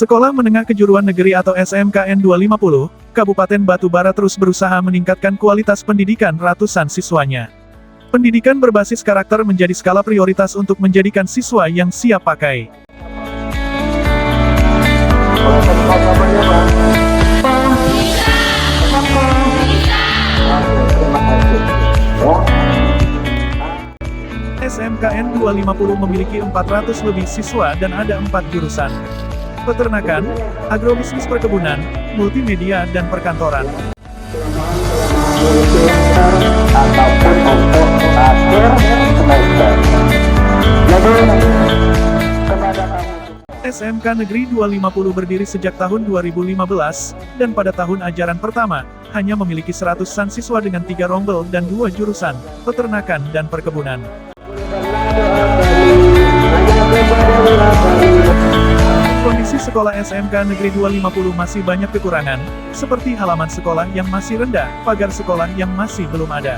Sekolah Menengah Kejuruan Negeri atau SMKN 250, Kabupaten Batubara terus berusaha meningkatkan kualitas pendidikan ratusan siswanya. Pendidikan berbasis karakter menjadi skala prioritas untuk menjadikan siswa yang siap pakai. SMKN 250 memiliki 400 lebih siswa dan ada 4 jurusan. Peternakan, agrobisnis perkebunan, multimedia dan perkantoran. SMK Negeri 250 berdiri sejak tahun 2015, dan pada tahun ajaran pertama, hanya memiliki 100-an siswa dengan 3 rombel dan 2 jurusan, peternakan dan perkebunan. Kondisi sekolah SMK Negeri 250 masih banyak kekurangan, seperti halaman sekolah yang masih rendah, pagar sekolah yang masih belum ada.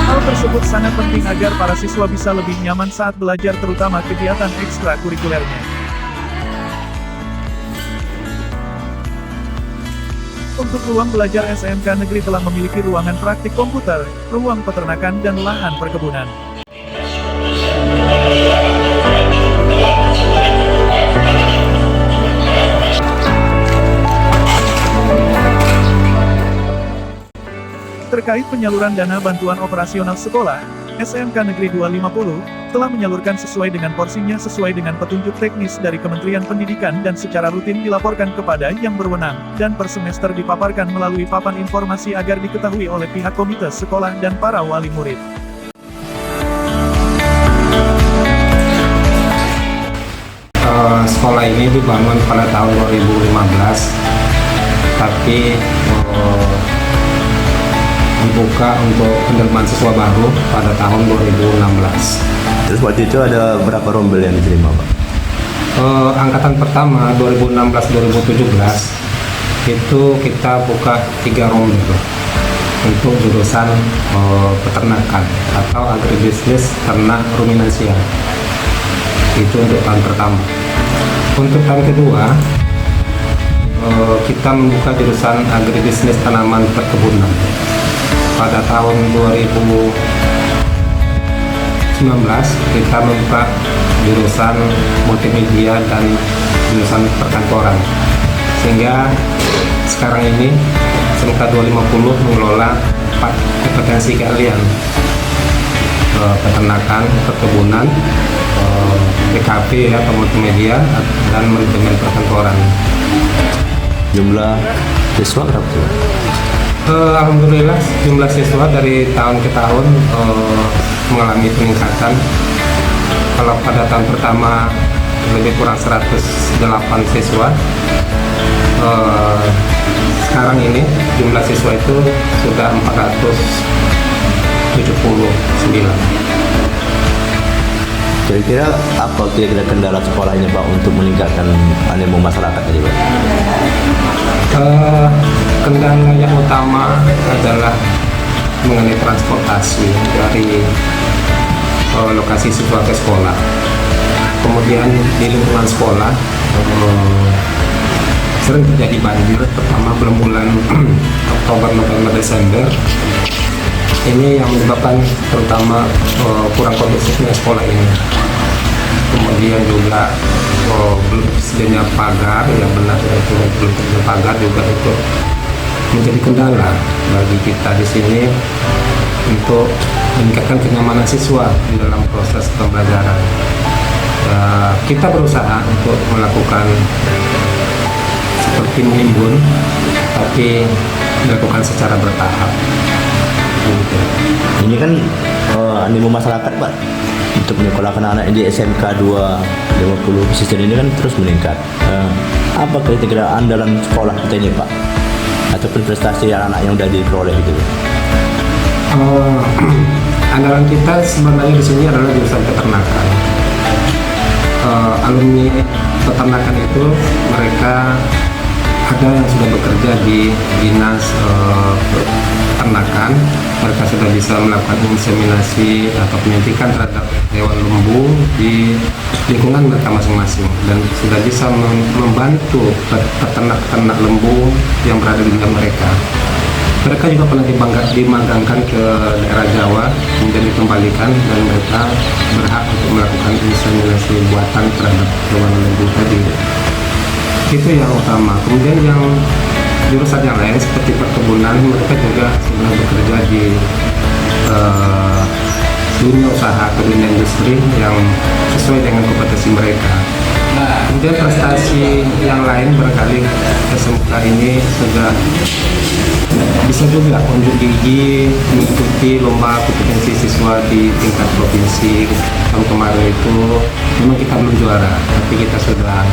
Hal tersebut sangat penting agar para siswa bisa lebih nyaman saat belajar, terutama kegiatan ekstrakurikulernya. Untuk ruang belajar SMK Negeri telah memiliki ruangan praktik komputer, ruang peternakan dan lahan perkebunan. Terkait penyaluran dana bantuan operasional sekolah, SMK Negeri 250 telah menyalurkan sesuai dengan porsinya sesuai dengan petunjuk teknis dari Kementerian Pendidikan dan secara rutin dilaporkan kepada yang berwenang, dan per semester dipaparkan melalui papan informasi agar diketahui oleh pihak komite sekolah dan para wali murid. Sekolah ini dibangun pada tahun 2015, tapi dibuka untuk penerimaan siswa baru pada tahun 2016. Terus waktu itu ada berapa rombel yang diterima, Pak? Angkatan pertama 2016-2017 itu kita buka 3 rombel untuk jurusan peternakan atau agribisnis ternak ruminansia. Itu untuk tahun pertama. Untuk tahun kedua kita membuka jurusan agribisnis tanaman perkebunan. Pada tahun 2019 kita membuka jurusan multimedia dan jurusan perkantoran, sehingga sekarang ini SMK 250 mengelola 4 kompetensi keahlian: peternakan, perkebunan, PKP atau multimedia, dan manajemen perkantoran. Jumlah siswa berapa tuh? Alhamdulillah jumlah siswa dari tahun ke tahun mengalami peningkatan. Kalau pada tahun pertama lebih kurang 108 siswa, sekarang ini jumlah siswa itu sudah 479. Kira-kira apa kendala sekolah ini, Pak, untuk meningkatkan animo masyarakat tadi, Pak? Kendala yang utama adalah mengenai transportasi dari lokasi siswa ke sekolah. Kemudian di lingkungan sekolah sering terjadi banjir, terutama bulan Oktober, November, Desember. Ini yang menyebabkan terutama kurang kondusifnya sekolah ini. Kemudian juga belum tersedianya pagar yang benar, yaitu belum tersedianya pagar juga itu menjadi kendala bagi kita di sini untuk meningkatkan kenyamanan siswa di dalam proses pembelajaran. Kita berusaha untuk melakukan seperti menimbun, tapi dilakukan secara bertahap. Ini kan animo masyarakat, Pak, untuk menyekolahkan anak di SMK 250 pesisir ini kan terus meningkat. Apa kira-kira andalan sekolah kita ini, Pak, ataupun prestasi anak-anak yang sudah diperoleh gitu? Andalan kita sebenarnya di sini adalah jurusan peternakan. Alumni peternakan itu mereka ada yang sudah bekerja di dinas peternakan, mereka sudah bisa melakukan inseminasi atau penyuntikan terhadap hewan lembu di lingkungan mereka masing-masing, dan sudah bisa membantu peternak-peternak lembu yang berada di dalam mereka. Mereka juga pernah dimagangkan ke daerah Jawa, kemudian dikembalikan, dan mereka berhak untuk melakukan inseminasi buatan terhadap hewan lembu tadi. Itu yang utama. Kemudian yang jurusan yang lain seperti perkebunan, mereka juga sudah bekerja di dunia usaha atau dunia industri yang sesuai dengan kompetensi mereka. Kemudian prestasi yang lain barangkali SMK ini sudah bisa juga unjuk gigi mengikuti lomba kompetensi siswa di tingkat provinsi. Tahun kemarin itu memang kita belum juara, tapi kita sudah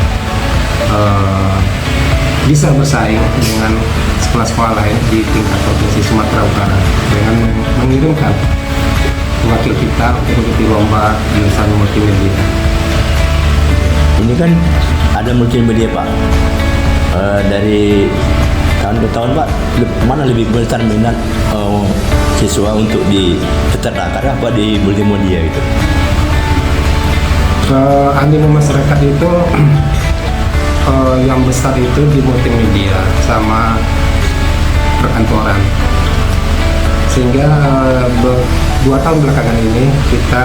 bisa bersaing dengan sekolah-sekolah lain di tingkat provinsi Sumatera Utara dengan mengirimkan wakil kita untuk mengikuti lomba jurusan multimedia. Ini kan ada multimedia Pak. Dari tahun ke tahun Pak, mana lebih besar minat siswa untuk di peternakan apa di multimedia itu? Animo masyarakat itu yang besar itu di multimedia sama perkantoran, sehingga 2 tahun belakangan ini kita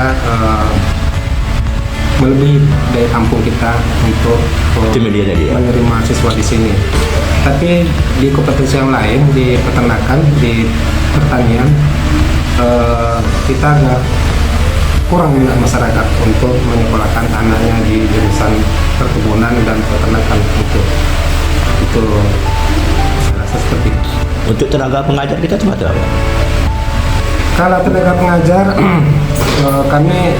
melebihi dari kampung kita untuk menerima siswa di sini. Tapi di kompetensi yang lain, di peternakan, di pertanian, kita agak kurang minat masyarakat untuk menyekolahkan anaknya di jurusan perkebunan dan peternakan. Itu saya rasa seperti itu. Untuk tenaga pengajar kita seperti apa? Kalau tenaga pengajar, kami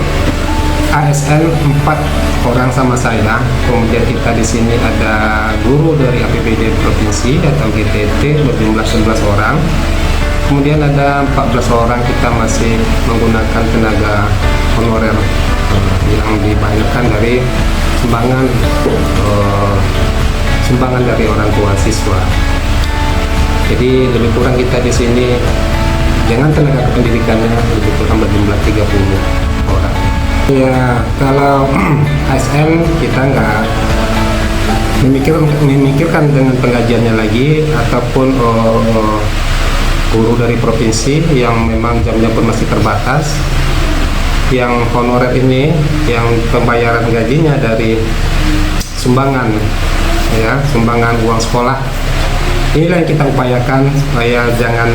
ASN 4 orang sama saya. Kemudian kita di sini ada guru dari APBD provinsi atau GTT berjumlah 11 orang. Kemudian ada 14 orang kita masih menggunakan tenaga honorer yang dibayarkan dari sumbangan dari orang tua siswa. Jadi lebih kurang kita di sini dengan tenaga kependidikannya lebih kurang berjumlah 30 orang. Ya, kalau ASN kita nggak memikirkan dengan penggajiannya lagi, ataupun guru dari provinsi yang memang jamnya pun masih terbatas. Yang honorer ini, yang pembayaran gajinya dari sumbangan, ya, sumbangan uang sekolah. Inilah yang kita upayakan supaya jangan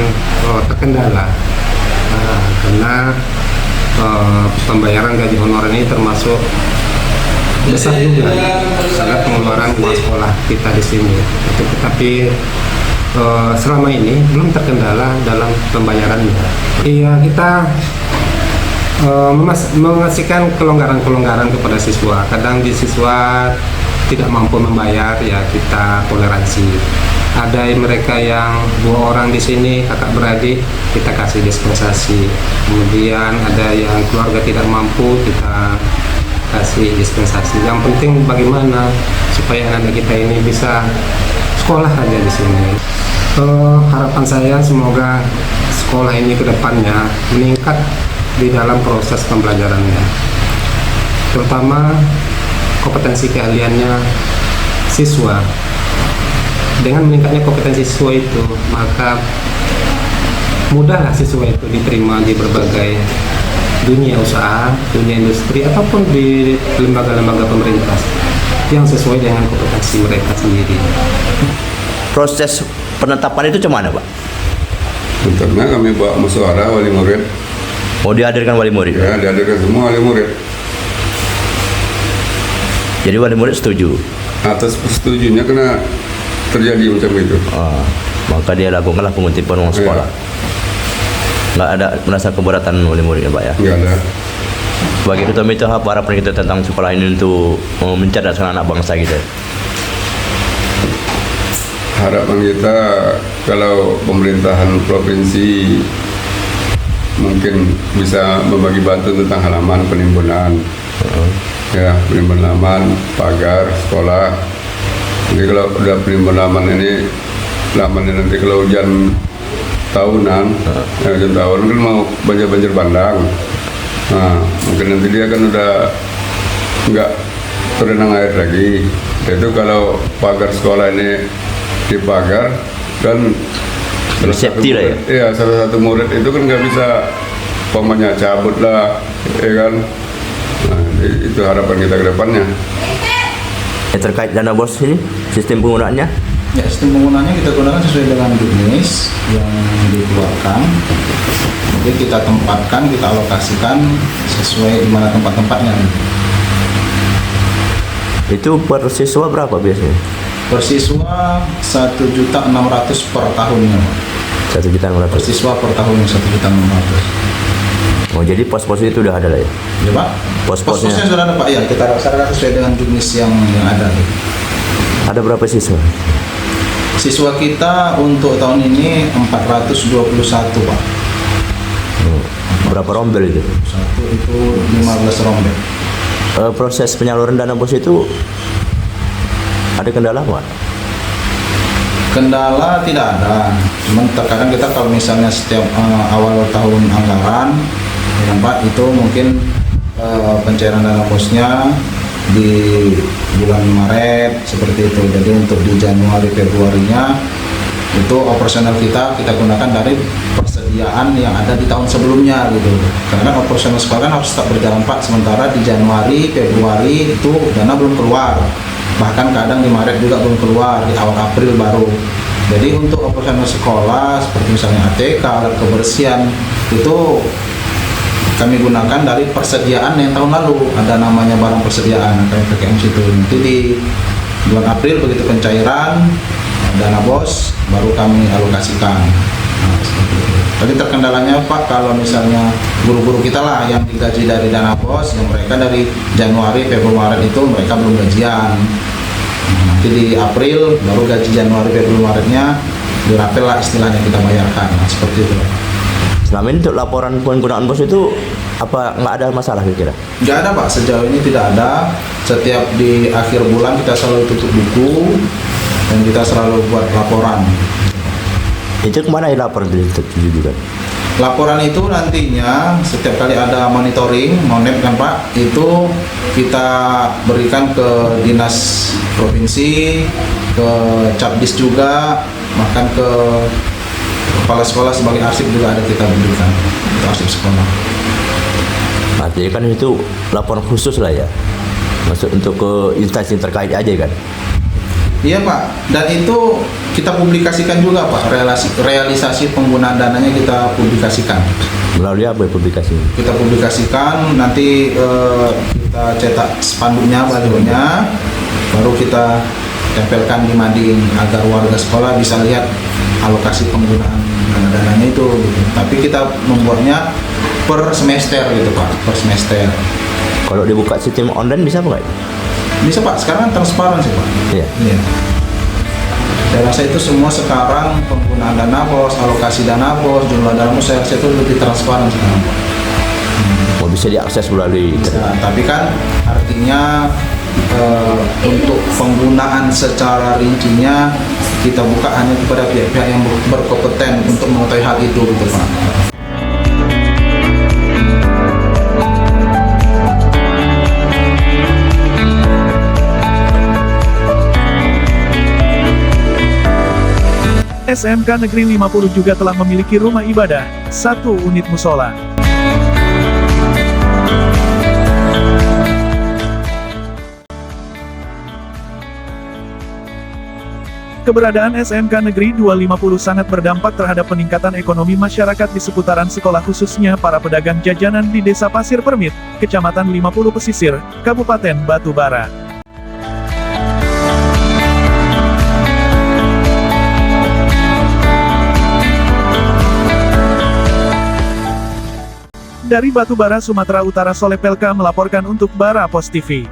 terkendala, karena pembayaran gaji honorer ini termasuk besar juga sangat pengeluaran uang sekolah kita di sini. Tetapi selama ini belum terkendala dalam pembayarannya. Iya, kita mengasihkan kelonggaran-kelonggaran kepada siswa. Kadang di siswa tidak mampu membayar, ya kita toleransi. Ada mereka yang 2 orang di sini kakak beradik, kita kasih dispensasi. Kemudian ada yang keluarga tidak mampu, kita kasih dispensasi. Yang penting bagaimana supaya anak-anak kita ini bisa sekolah aja di sini. Harapan saya semoga sekolah ini ke depannya meningkat di dalam proses pembelajarannya, terutama kompetensi keahliannya siswa. Dengan meningkatnya kompetensi siswa itu, maka mudahlah siswa itu diterima di berbagai dunia usaha, dunia industri, ataupun di lembaga-lembaga pemerintah yang sesuai dengan kompetensi mereka sendiri. Proses penetapan itu cuma mana Pak? Karena kami bawa musyawarah wali murid. Oh, dihadirkan wali murid? Ya, dihadirkan semua wali murid. Jadi wali murid setuju? Atas persetujuannya kena terjadi macam itu. Maka dia lakukanlah pengutipan uang sekolah. Nggak ada merasa keberatan wali muridnya Pak ya? Nggak ada. Bagi Ketua Mito, apa harapan kita tentang sekolah ini untuk mencerdaskan anak bangsa kita? Harapan kita kalau pemerintahan provinsi mungkin bisa membagi bantu tentang halaman penimbunan, ya, penimbunan halaman, pagar, sekolah. Jadi kalau udah pendalaman ini, lamannya nanti kalau hujan tahunan, hujan tahunan kan mau banjir bandang. Nah, mungkin nanti dia kan udah nggak tergenang air lagi. Itu kalau pagar sekolah ini dipagar kan Safety lah ya? Iya, salah satu murid itu kan nggak bisa pamannya cabut lah, ya kan. Nah, itu harapan kita ke depannya. Terkait dana bos ini, sistem penggunaannya? Ya, sistem penggunaannya kita gunakan sesuai dengan juknis yang dikeluarkan. Jadi kita tempatkan, kita alokasikan sesuai di mana tempat-tempatnya. Itu per siswa berapa biasanya? Per siswa 1.600.000 per tahunnya, Pak. 1.600.000. Per siswa per tahunnya 1.600.000. Oh, jadi pos-pos itu udah ada lah ya? Ya, Pak. Pos-posnya? Pos-posnya sudah ada, Pak. Ya, kita laksanakan sesuai dengan juknis yang ada. Ada berapa siswa? Siswa kita untuk tahun ini 421, Pak. Oh, berapa rombel itu? Satu itu 15 rombel. Proses penyaluran dana bos itu ada kendala apa? Kendala tidak ada, cuman terkadang kita kalau misalnya setiap awal tahun anggaran, ya Pak, itu mungkin pencairan dana bosnya di bulan Maret seperti itu. Jadi untuk di Januari Februarinya itu operasional kita gunakan dari persediaan yang ada di tahun sebelumnya gitu. Karena kan operasional sekolah kan harus tetap berjalan, Pak. Sementara di Januari Februari itu dana belum keluar. Bahkan kadang di Maret juga belum keluar, di awal April baru. Jadi untuk operasional sekolah seperti misalnya ATK, alat kebersihan itu kami gunakan dari persediaan yang tahun lalu. Ada namanya barang persediaan, kayak PKM situ. Nanti di bulan April begitu pencairan dana bos baru kami alokasikan. Nah, seperti itu. Tapi terkendalanya Pak, kalau misalnya guru-guru kita lah yang digaji dari dana bos, yang mereka dari Januari, Februari itu mereka belum gajian. Nah, nanti di April baru gaji Januari, Februari, Maretnya dirapel lah istilahnya kita bayarkan. Nah, seperti itu. Selama ini untuk laporan penggunaan bos itu apa nggak ada masalah kira-kira? Nggak ada Pak, sejauh ini tidak ada. Setiap di akhir bulan kita selalu tutup buku dan kita selalu buat laporan. Itu kemana ya laporan itu kan? Laporan itu nantinya setiap kali ada monitoring, monep kan Pak, itu kita berikan ke dinas provinsi, ke Capdis juga, bahkan ke kepala sekolah sebagai arsip juga ada kita berikan, itu arsip sekolah. Artinya kan itu laporan khusus lah ya, maksud untuk ke instansi terkait aja kan? Iya Pak, dan itu kita publikasikan juga Pak, realisasi penggunaan dananya kita publikasikan. Melalui apa ya publikasi? Kita publikasikan, nanti kita cetak spanduknya, balihonya, baru kita tempelkan di mading agar warga sekolah bisa lihat alokasi penggunaan dana-dananya itu gitu. Tapi kita membuatnya per semester gitu Pak, per semester. Kalau dibuka sistem online bisa apa nggak? Bisa Pak, sekarang transparan sih Pak. Iya. Iya. Saya rasa itu semua sekarang penggunaan dana bos, alokasi dana bos, jumlah dana bos, saya rasa itu lebih transparan sekarang Pak. Oh, bisa diakses melalui internet. Nah, tapi kan artinya untuk penggunaan secara rincinya kita buka hanya kepada pihak-pihak yang berkompeten untuk mengetahui hal itu gitu Pak. SMK Negeri 50 juga telah memiliki rumah ibadah, 1 unit musola. Keberadaan SMK Negeri 250 sangat berdampak terhadap peningkatan ekonomi masyarakat di seputaran sekolah, khususnya para pedagang jajanan di Desa Pasir Permit, Kecamatan 50 Pesisir, Kabupaten Batubara. Dari Batubara, Sumatera Utara, Solepelka melaporkan untuk Bara Pos TV.